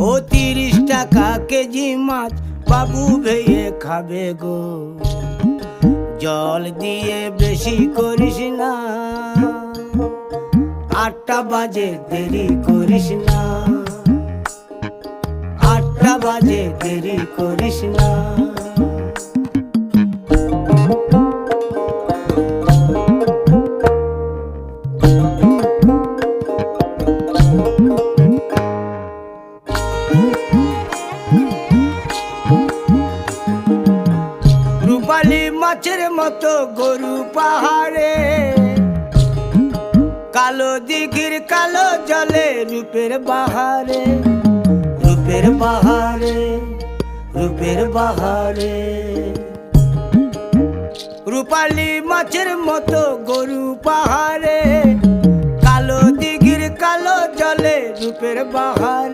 ও 30 টাকা কেজি মাছ বাবু ভেয়ে খাবে গো। জল দিয়ে বেশি করিস না, 8টা বাজে দেরি করিস না, 8টা বাজে দেরি করিস না। রূপালী মাছের মতো গরু পাহাড়ে, কালো দিঘির কালো জলে রূপের বাহারে, রূপের বাহারে, রূপের বাহারে। রূপালী মাছের মতো গরু পাহাড়ে, কালো দিঘির কালো জলে রূপের বাহারে।